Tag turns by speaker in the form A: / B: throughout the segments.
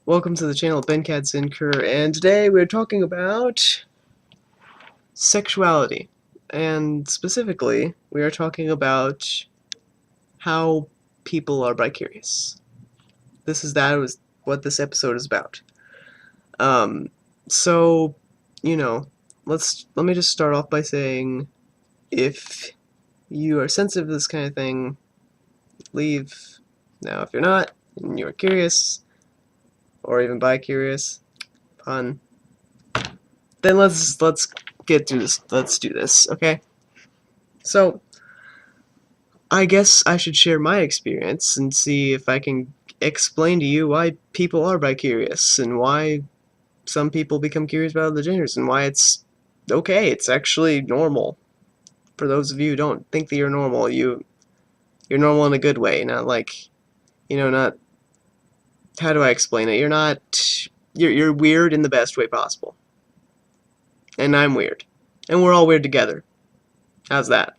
A: Welcome to the channel, BenCatSinker, and today we're talking about sexuality. And specifically, we are talking about how people are bicurious. That was what this episode is about. Um, so, you know, let me just start off by saying, if you are sensitive to this kind of thing, leave. Now, if you're not, and you're curious, or even bi-curious, pun, then let's get through this. Let's do this, okay? So, I guess I should share my experience and see if I can explain to you why people are bi-curious and why some people become curious about other genders and why it's okay. It's actually normal. For those of you who don't think that you're normal, you're normal in a good way, not like, not, how do I explain it? You're weird in the best way possible. And I'm weird. And we're all weird together. How's that?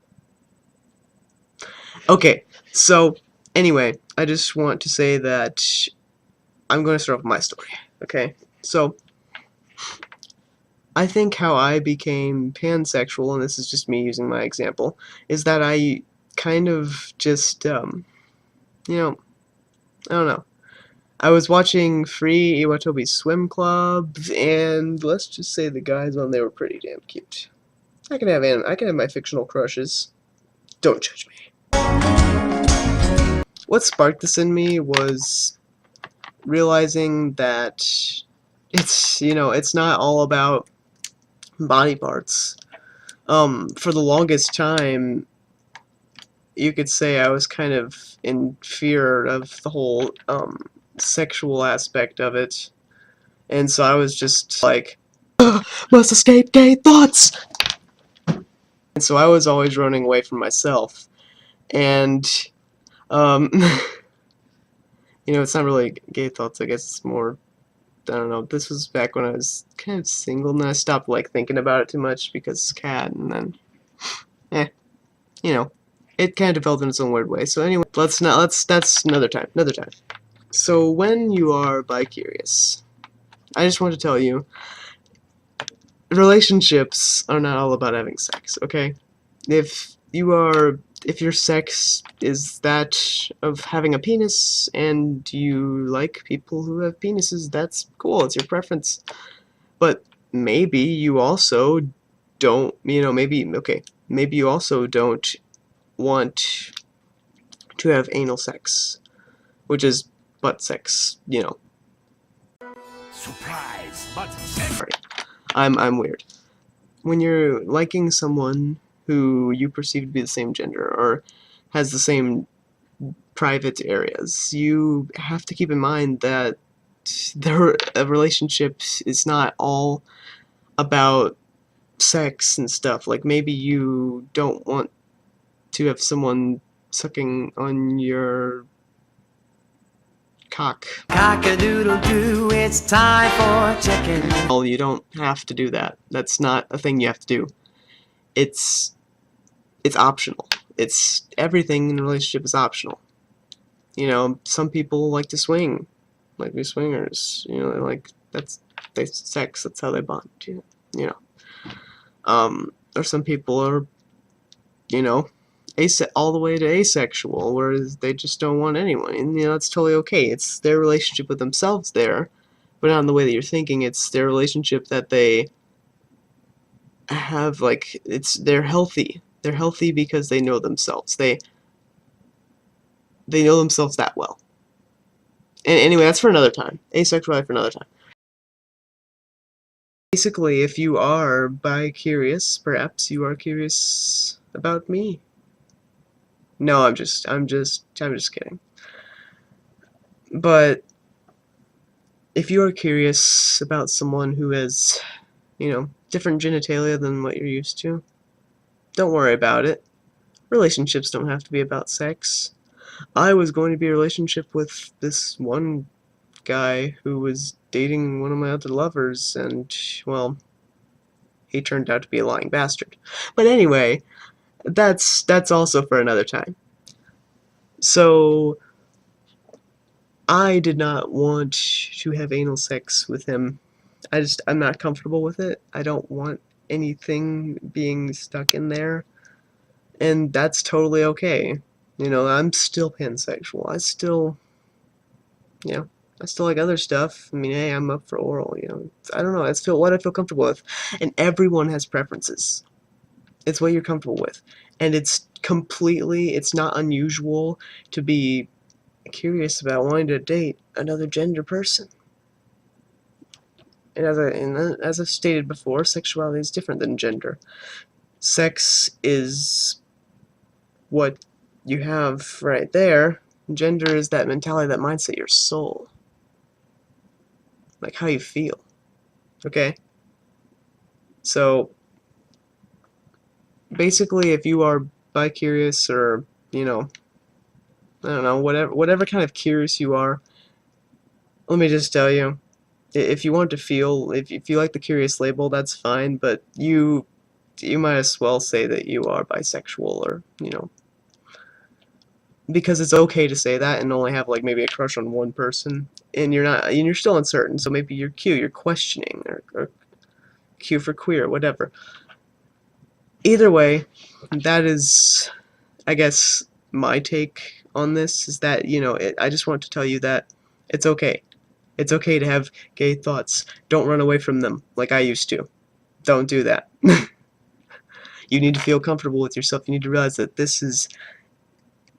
A: Okay, so anyway, I just want to say that I'm going to start off with my story, okay? So, I think how I became pansexual, and this is just me using my example, is that I kind of just, I don't know. I was watching Free Iwatobi Swim Club, and let's just say the guys on there were pretty damn cute. I can have my fictional crushes. Don't judge me. What sparked this in me was realizing that it's not all about body parts. For the longest time, you could say I was kind of in fear of the whole sexual aspect of it, and so I was just like, must escape gay thoughts. And so I was always running away from myself, and um, it's not really gay thoughts. I guess it's more, I don't know. This was back when I was kind of single, and then I stopped like thinking about it too much because cat, and then, it kind of developed in its own weird way. So anyway, that's another time. So when you are bi-curious, I just want to tell you, relationships are not all about having sex, okay? If your sex is that of having a penis and you like people who have penises, that's cool, it's your preference. But maybe you also don't, maybe you also don't want to have anal sex, which is butt sex,
B: Surprise, butt sex.
A: Sorry. I'm weird. When you're liking someone who you perceive to be the same gender or has the same private areas, you have to keep in mind that a relationship is not all about sex and stuff. Like, maybe you don't want to have someone sucking on your cock.
B: Cock-a-doodle-doo, it's time for chicken.
A: Well, you don't have to do that. That's not a thing you have to do. It's optional. Everything in a relationship is optional. Some people like to swing, like be swingers. Sex. That's how they bond. Or some people are, all the way to asexual, whereas they just don't want anyone, and that's totally okay. It's their relationship with themselves there, but not in the way that you're thinking. It's their relationship that they have, like, they're healthy. They're healthy because they know themselves. They know themselves that well. And anyway, that's for another time. Asexuality for another time. Basically, if you are bi-curious, perhaps you are curious about me. No, I'm just kidding. But if you are curious about someone who has, different genitalia than what you're used to, don't worry about it. Relationships don't have to be about sex. I was going to be in a relationship with this one guy who was dating one of my other lovers, and, well, he turned out to be a lying bastard. But anyway, that's also for another time. So, I did not want to have anal sex with him. I'm not comfortable with it. I don't want anything being stuck in there, and that's totally okay. You know, I'm still pansexual. You know, I still like other stuff. I mean, hey, I'm up for oral. You know, I don't know. I feel what I feel comfortable with, and everyone has preferences. It's what you're comfortable with, and it's not unusual to be curious about wanting to date another gender person. And as I've stated before, sexuality is different than gender. Sex is what you have right there. Gender is that mentality, that mindset, your soul. Like how you feel. Okay? So, basically, if you are bi-curious or, you know, I don't know, whatever kind of curious you are, let me just tell you, if you want to feel, if you like the curious label, that's fine, but you might as well say that you are bisexual, or, you know, because it's okay to say that and only have like maybe a crush on one person, and you're still uncertain, so maybe you're questioning, or Q for queer, whatever. Either way, that is, I guess, my take on this, is that, you know, I just want to tell you that it's okay. It's okay to have gay thoughts. Don't run away from them like I used to. Don't do that. You need to feel comfortable with yourself. You need to realize that this is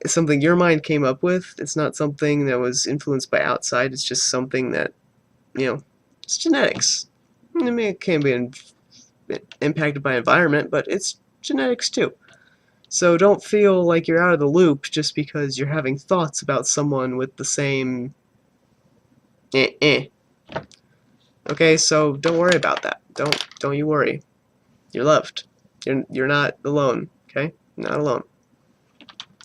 A: something your mind came up with. It's not something that was influenced by outside. It's just something that, you know, it's genetics. I mean, it can be impacted by environment, but it's genetics too. So don't feel like you're out of the loop just because you're having thoughts about someone with the same eh. Okay, so don't worry about that. Don't you worry. You're loved. You're not alone, okay? Not alone.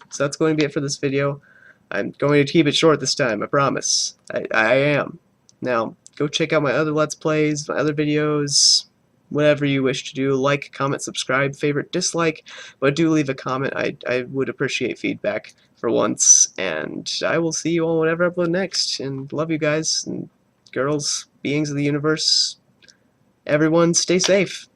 A: So that's going to be it for this video. I'm going to keep it short this time, I promise. I am. Now, go check out my other Let's Plays, my other videos, whatever you wish to do. Like, comment, subscribe, favorite, dislike, but do leave a comment. I would appreciate feedback for once, and I will see you on whatever I upload next, and love you guys, and girls, beings of the universe. Everyone, stay safe.